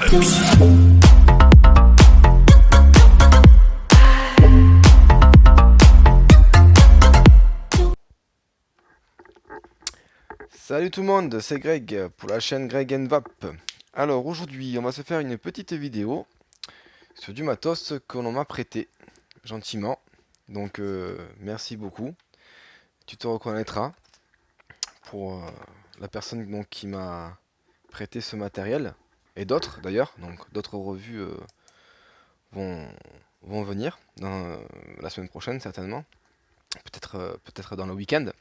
Salut tout le monde, c'est Greg pour la chaîne Greg & Vap. Alors aujourd'hui on va se faire une petite vidéo sur du matos que l'on m'a prêté gentiment. Donc merci beaucoup, tu te reconnaîtras pour la personne donc, qui m'a prêté ce matériel. Et d'autres d'ailleurs, donc d'autres revues vont venir dans, la semaine prochaine certainement. Peut-être dans le week-end.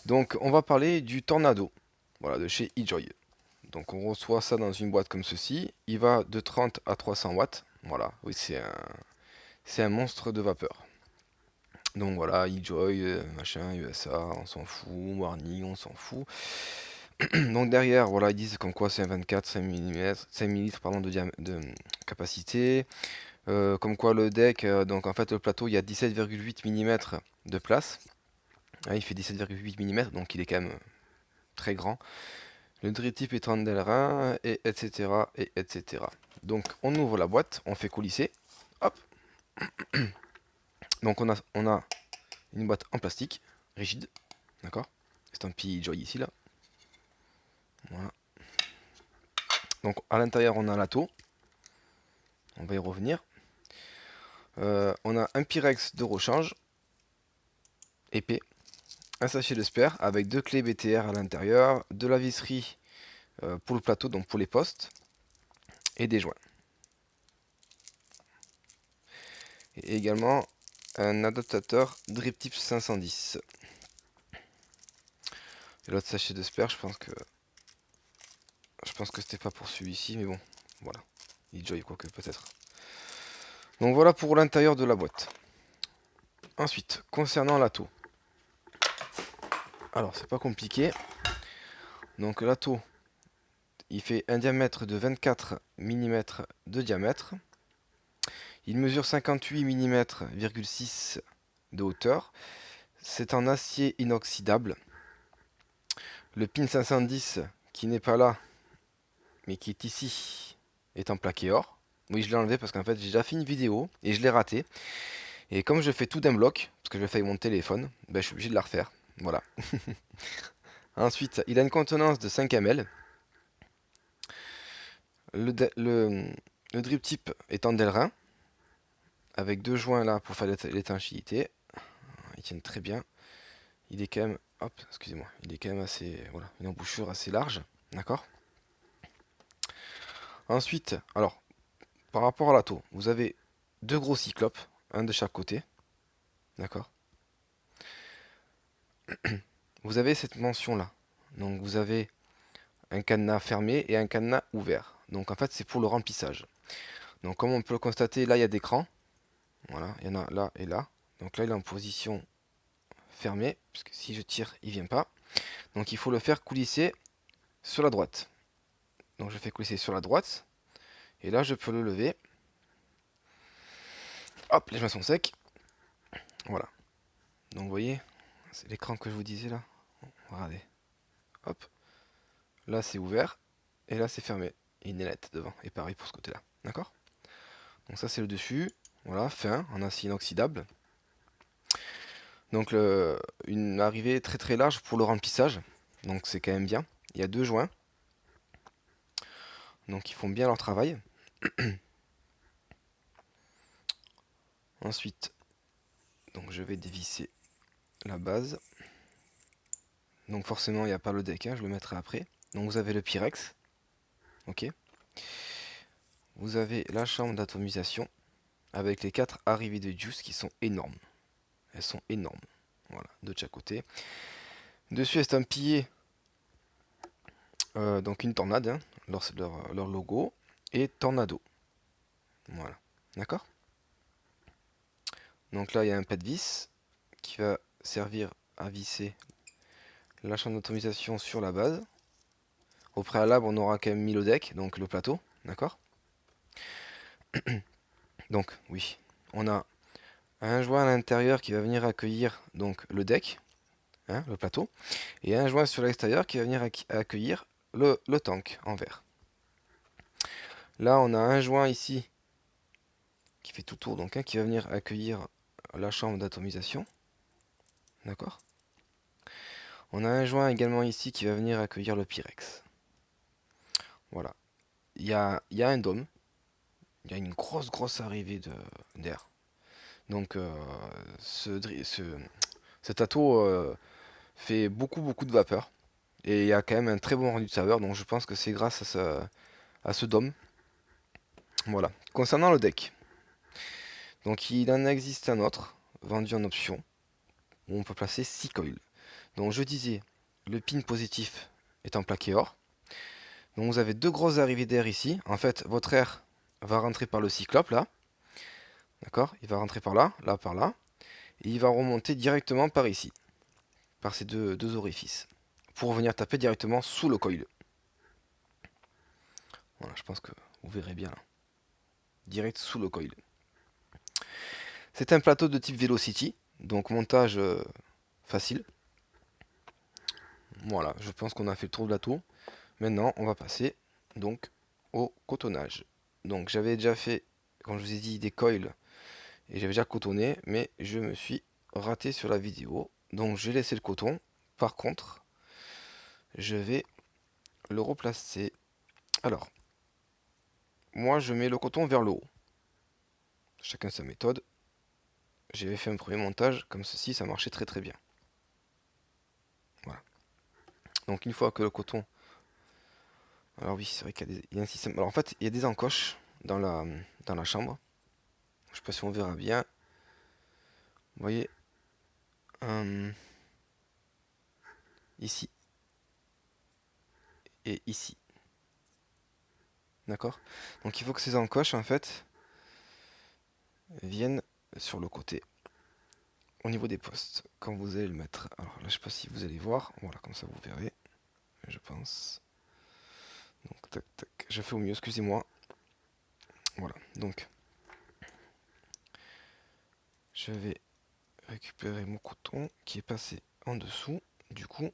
Donc on va parler du Tornado, voilà, de chez eJoy. Donc on reçoit ça dans une boîte comme ceci. Il va de 30 à 300 watts. Voilà, oui c'est un monstre de vapeur. Donc voilà, eJoy, machin, USA, on s'en fout, Warning, on s'en fout. Donc derrière, voilà, ils disent comme quoi c'est un 24, 5 mm, 5 ml pardon, de capacité. Comme quoi le deck, donc en fait le plateau, il y a 17,8 mm de place. Ah, il fait 17,8 mm, donc il est quand même très grand. Le drip tip est 30 Delrin, et etc. et etc. Donc on ouvre la boîte, on fait coulisser. Hop. Donc on a une boîte en plastique, rigide. D'accord. Estampille eJoy ici là. Voilà. Donc à l'intérieur on a la taux. On va y revenir. On a un Pyrex de rechange épais. Un sachet de spare avec deux clés BTR à l'intérieur, de la visserie pour le plateau, donc pour les postes, et des joints. Et également un adaptateur Drip Tip 510. Et l'autre sachet de spare, je pense que c'était pas pour celui-ci, mais bon, voilà. eJoy quoi que peut-être. Donc voilà pour l'intérieur de la boîte. Ensuite, concernant la taux. Alors c'est pas compliqué. Donc la taux, il fait un diamètre de 24 mm de diamètre. Il mesure 58 mm,6 de hauteur. C'est en acier inoxydable. Le pin 510 qui n'est pas là, mais qui est ici, est en plaqué or. Oui, je l'ai enlevé parce qu'en fait j'ai déjà fait une vidéo et je l'ai raté. Et comme je fais tout d'un bloc, parce que je fais mon téléphone, ben, je suis obligé de la refaire. Voilà. Ensuite, il a une contenance de 5 ml. Le drip tip est en Delrin, avec deux joints là pour faire l'étanchéité. Ils tiennent très bien. Il est quand même, hop, excusez-moi, il est quand même assez, voilà, une embouchure assez large, d'accord. Ensuite, alors, par rapport à la taux, vous avez deux gros cyclopes, un de chaque côté, d'accord. Vous avez cette mention là, donc vous avez un cadenas fermé et un cadenas ouvert. Donc en fait c'est pour le remplissage. Donc comme on peut le constater, là il y a des crans. Voilà, il y en a là et là. Donc là il est en position fermée, puisque si je tire, il ne vient pas. Donc il faut le faire coulisser sur la droite. Donc je fais coulisser sur la droite. Et là je peux le lever. Hop, les joints sont secs. Voilà. Donc vous voyez, c'est l'écran que je vous disais là. Regardez. Hop. Là c'est ouvert. Et là c'est fermé. Et une ailette devant. Et pareil pour ce côté là. D'accord. Donc ça c'est le dessus. Voilà, fin, en acier inoxydable. Donc une arrivée très très large pour le remplissage. Donc c'est quand même bien. Il y a deux joints. Donc ils font bien leur travail. Ensuite, donc je vais dévisser la base. Donc forcément il n'y a pas le deck, hein, je le mettrai après. Donc vous avez le Pyrex. Ok. Vous avez la chambre d'atomisation avec les 4 arrivées de juice qui sont énormes. Elles sont énormes. Voilà, de chaque côté. Dessus estampillé donc une tornade, hein, leur logo, et Tornado. Voilà, d'accord. Donc là il y a un pet vis qui va servir à visser la chambre d'automatisation sur la base. Au préalable on aura quand même mis le deck, donc le plateau, d'accord. Donc oui, on a un joint à l'intérieur qui va venir accueillir donc le deck, hein, le plateau, et un joint sur l'extérieur qui va venir accueillir le tank en verre. Là, on a un joint ici qui fait tout tour, donc qui va venir accueillir la chambre d'atomisation. D'accord? On a un joint également ici qui va venir accueillir le Pyrex. Voilà. Il y a un dôme. Il y a une grosse arrivée d'air. Donc, cet ato fait beaucoup de vapeur. Et il y a quand même un très bon rendu de saveur. Donc, je pense que c'est grâce à ce dôme. Voilà. Concernant le deck. Donc, il en existe un autre, vendu en option, où on peut placer 6 coils. Donc, je disais, le pin positif est en plaqué or. Donc, vous avez deux grosses arrivées d'air ici. En fait, votre air va rentrer par le cyclope, là. D'accord? Il va rentrer par là, par là. Et il va remonter directement par ici, par ces deux orifices, pour venir taper directement sous le coil. Voilà, je pense que vous verrez bien là. Direct sous le coil. C'est un plateau de type Velocity, donc montage facile. Voilà, je pense qu'on a fait le tour de plateau. Maintenant, on va passer donc au cotonnage. Donc j'avais déjà fait, comme je vous ai dit, des coils et j'avais déjà cotonné, mais je me suis raté sur la vidéo. Donc j'ai laissé le coton. Par contre, je vais le replacer. Alors, moi je mets le coton vers le haut. Chacun sa méthode. J'avais fait un premier montage comme ceci, ça marchait très bien. Voilà. Donc une fois que le coton... Alors oui, c'est vrai qu'il y a un système... Alors en fait, il y a des encoches dans la chambre. Je sais pas si on verra bien. Vous voyez, ici et ici. D'accord? Donc il faut que ces encoches, en fait, viennent sur le côté, au niveau des postes. Quand vous allez le mettre... Alors là, je sais pas si vous allez voir. Voilà, comme ça vous verrez, je pense. Donc tac tac, je fais au mieux, excusez-moi. Voilà, donc je vais récupérer mon coton qui est passé en dessous. Du coup,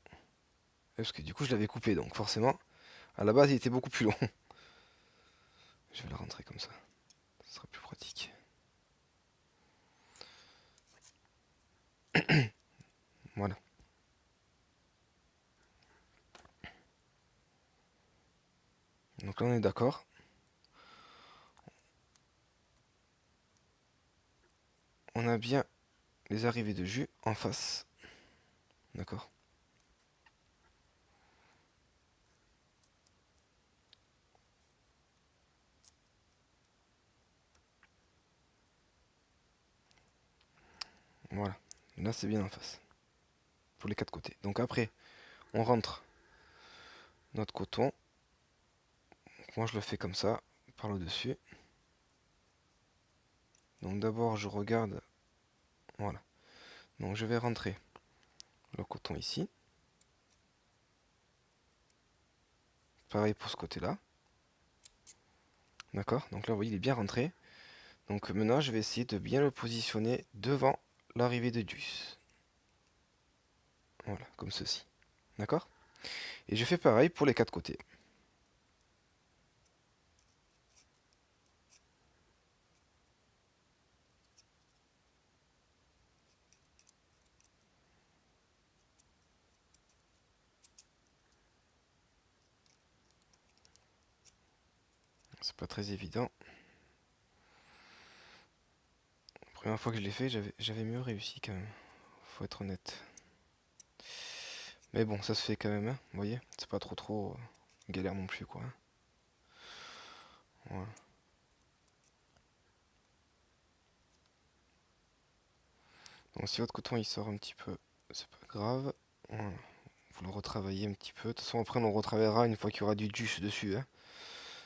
parce que du coup je l'avais coupé, donc forcément, à la base il était beaucoup plus long. Je vais le rentrer comme ça, ce sera plus pratique. Voilà. Donc là on est d'accord. On a bien les arrivées de jus en face. D'accord. Voilà. Là c'est bien en face. Pour les quatre côtés. Donc après, on rentre notre coton. Moi je le fais comme ça, par le dessus. Donc d'abord je regarde. Voilà. Donc je vais rentrer le coton ici. Pareil pour ce côté-là. D'accord? Donc là, vous voyez, il est bien rentré. Donc maintenant, je vais essayer de bien le positionner devant l'arrivée de Deuce. Voilà, comme ceci. D'accord? Et je fais pareil pour les quatre côtés. C'est pas très évident. La première fois que je l'ai fait, j'avais mieux réussi quand même. Faut être honnête. Mais bon, ça se fait quand même, hein, vous voyez? C'est pas trop galère non plus, quoi. Voilà. Donc si votre coton il sort un petit peu, c'est pas grave. Voilà. Vous le retravaillez un petit peu. De toute façon, après, on le retravaillera une fois qu'il y aura du jus dessus, hein.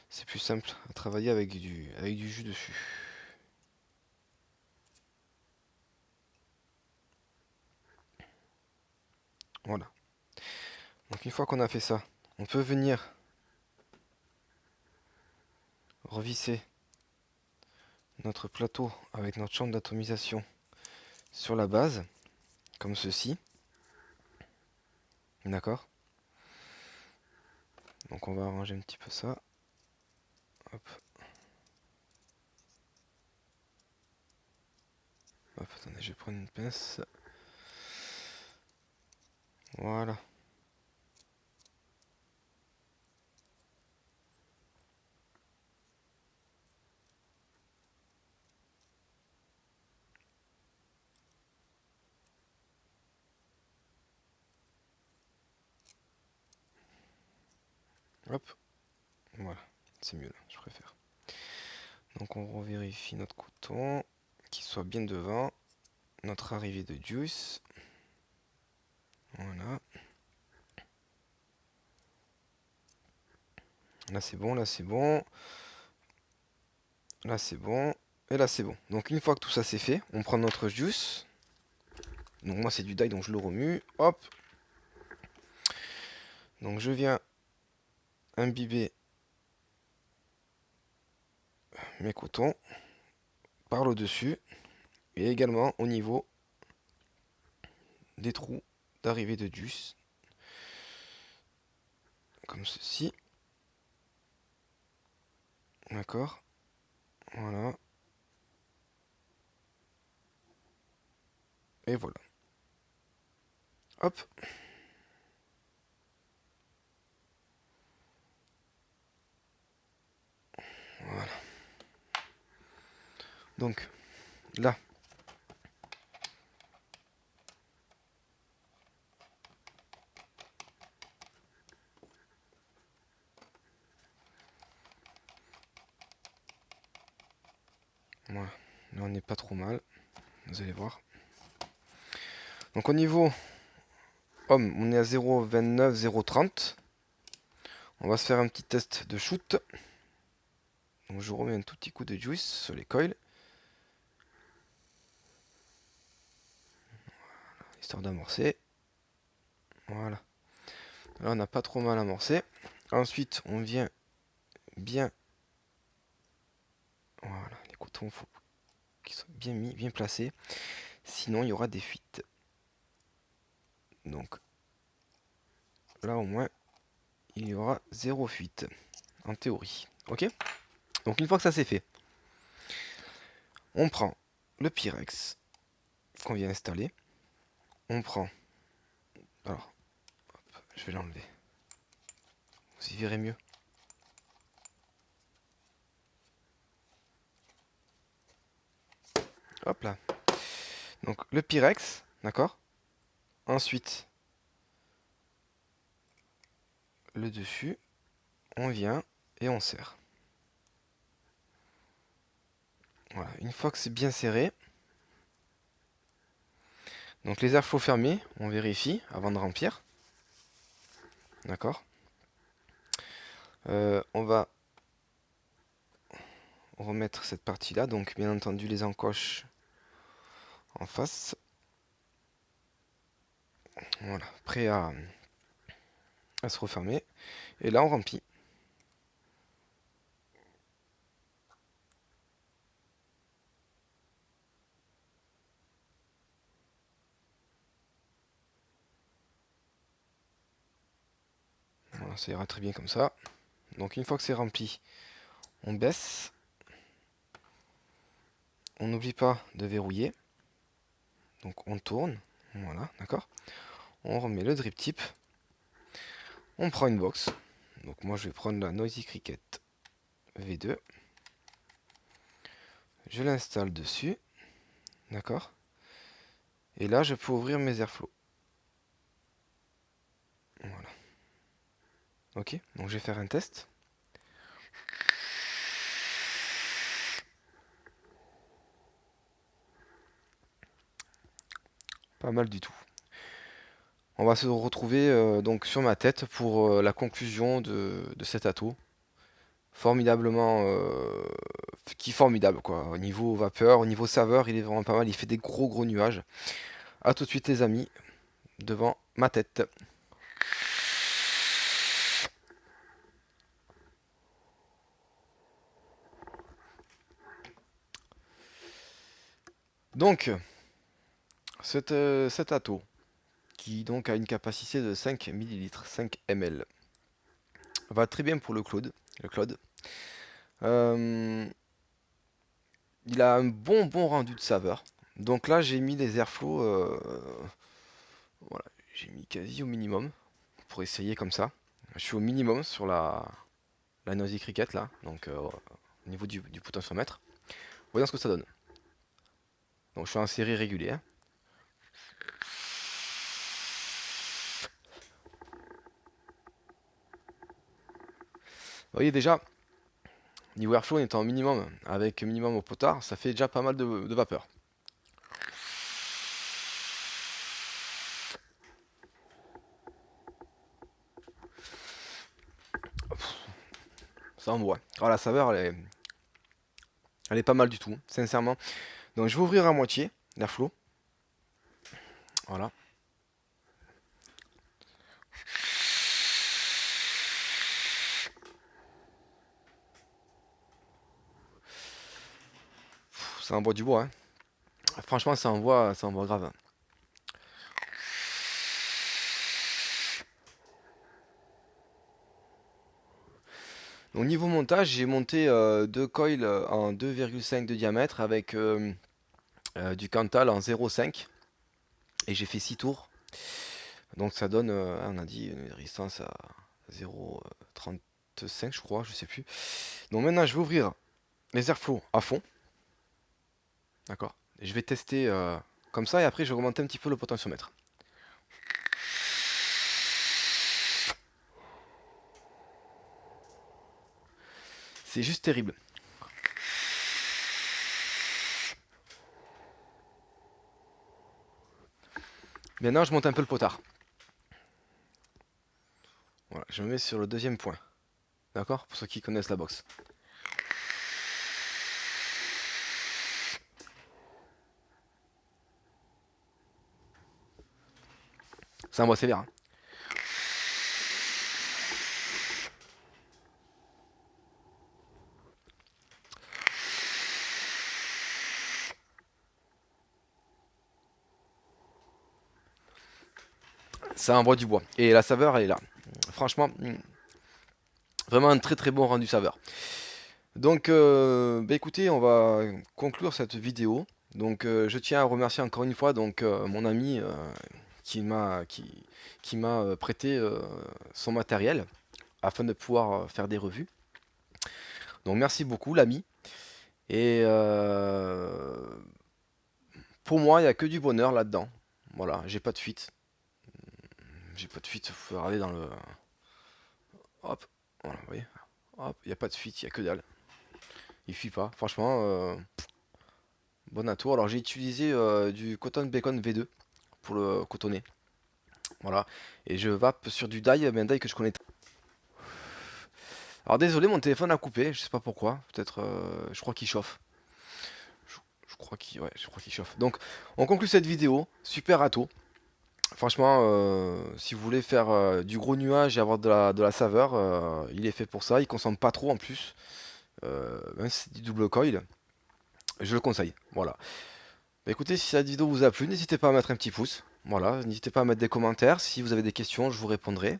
C'est plus simple à travailler avec du jus dessus. Voilà. Donc une fois qu'on a fait ça, on peut venir revisser notre plateau avec notre chambre d'atomisation sur la base, comme ceci. D'accord? Donc on va arranger un petit peu ça. Hop. Hop, attendez, je vais prendre une pince. Voilà. Hop. Voilà. C'est mieux là, je préfère. Donc on revérifie notre coton, qu'il soit bien devant. Notre arrivée de juice. Voilà. Là c'est bon, là c'est bon. Là c'est bon. Et là c'est bon. Donc une fois que tout ça c'est fait, on prend notre juice. Donc moi c'est du dye, donc je le remue. Hop. Donc je viens imbiber mes cotons par le dessus. Et également au niveau des trous d'arrivée de juice. Comme ceci. D'accord. Voilà. Et voilà. Hop. Voilà. Donc, là. Voilà. Là, on n'est pas trop mal. Vous allez voir. Donc, au niveau homme, on est à 0,29, 0,30. On va se faire un petit test de shoot. Donc, je remets un tout petit coup de juice sur les coils. Histoire d'amorcer. Voilà. Là, on n'a pas trop mal amorcé. Ensuite, on vient bien... Voilà, les cotons, il faut qu'ils soient bien mis, bien placés. Sinon, il y aura des fuites. Donc, là, au moins, il y aura zéro fuite. En théorie. Ok? Donc, une fois que ça c'est fait, on prend le Pyrex qu'on vient installer. On prend... Alors, hop, je vais l'enlever. Vous y verrez mieux. Hop là. Donc le Pyrex, d'accord. Ensuite, le dessus, on vient et on serre. Voilà, une fois que c'est bien serré, donc les airflows fermés, on vérifie avant de remplir. D'accord. On va remettre cette partie-là, donc bien entendu les encoches en face. Voilà, prêt à se refermer. Et là, on remplit. Voilà, ça ira très bien comme ça. Donc une fois que c'est rempli, on baisse. On n'oublie pas de verrouiller. Donc on tourne. Voilà, d'accord. On remet le drip tip. On prend une box. Donc moi je vais prendre la Noisy Cricket V2. Je l'installe dessus. D'accord. Et là je peux ouvrir mes airflows. Voilà. Ok, donc je vais faire un test. Pas mal du tout. On va se retrouver donc sur ma tête pour la conclusion de cet ato. Formidablement formidable quoi. Au niveau vapeur, au niveau saveur, il est vraiment pas mal. Il fait des gros nuages. A tout de suite les amis, devant ma tête. Donc, cet ato, qui donc a une capacité de 5 ml, 5 ml, va très bien pour le Claude. Euh, il a un bon rendu de saveur. Donc là, j'ai mis les airflow, voilà, j'ai mis quasi au minimum pour essayer comme ça. Je suis au minimum sur la Noisy Cricket là, donc au niveau du potentiomètre. Voyons ce que ça donne. Donc je suis en série régulière. Vous voyez déjà, niveau airflow, on est en minimum, avec minimum au potard, ça fait déjà pas mal de vapeur. Ça envoie. Alors la saveur, elle est pas mal du tout, sincèrement. Donc je vais ouvrir à moitié l'airflow. Voilà. Ça envoie du bois, hein. Franchement, ça envoie grave. Au niveau montage, j'ai monté deux coils en 2,5 de diamètre avec du Cantal en 0,5 et j'ai fait 6 tours. Donc ça donne, on a dit, une résistance à 0,35 je crois, je sais plus. Donc maintenant je vais ouvrir les airflow à fond. D'accord. Et je vais tester comme ça et après je vais augmenter un petit peu le potentiomètre. C'est juste terrible. Maintenant je monte un peu le potard. Voilà, je me mets sur le deuxième point. D'accord? Pour ceux qui connaissent la boxe. Ça envoie sévère, hein. Ça envoie du bois. Et la saveur, elle est là. Franchement, vraiment un très bon rendu saveur. Donc, bah écoutez, on va conclure cette vidéo. Donc, je tiens à remercier encore une fois donc mon ami qui m'a prêté son matériel afin de pouvoir faire des revues. Donc, merci beaucoup, l'ami. Et pour moi, il n'y a que du bonheur là-dedans. Voilà, j'ai pas de fuite. J'ai pas de fuite, faut regarder dans le. Hop, voilà, vous voyez. Hop, il n'y a pas de fuite, il n'y a que dalle. Il fuit pas. Franchement, bon atout. Alors j'ai utilisé du Cotton Bacon V2 pour le cotonner. Voilà. Et je vape sur du dye, mais un dye que je connais. Alors désolé, mon téléphone a coupé, je sais pas pourquoi. Peut-être, je crois qu'il chauffe. Je crois qu'il chauffe. Donc, on conclut cette vidéo. Super râteau. Franchement, si vous voulez faire du gros nuage et avoir de la saveur, il est fait pour ça. Il consomme pas trop en plus. Même si c'est du double coil, je le conseille. Voilà. Bah, écoutez, si cette vidéo vous a plu, n'hésitez pas à mettre un petit pouce. Voilà, n'hésitez pas à mettre des commentaires. Si vous avez des questions, je vous répondrai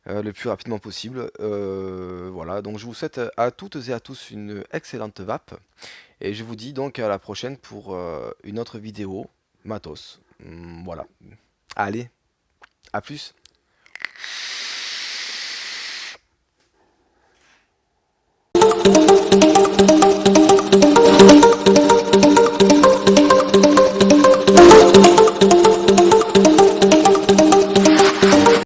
le plus rapidement possible. Voilà, donc je vous souhaite à toutes et à tous une excellente vape. Et je vous dis donc à la prochaine pour une autre vidéo matos. Voilà. Allez, à plus.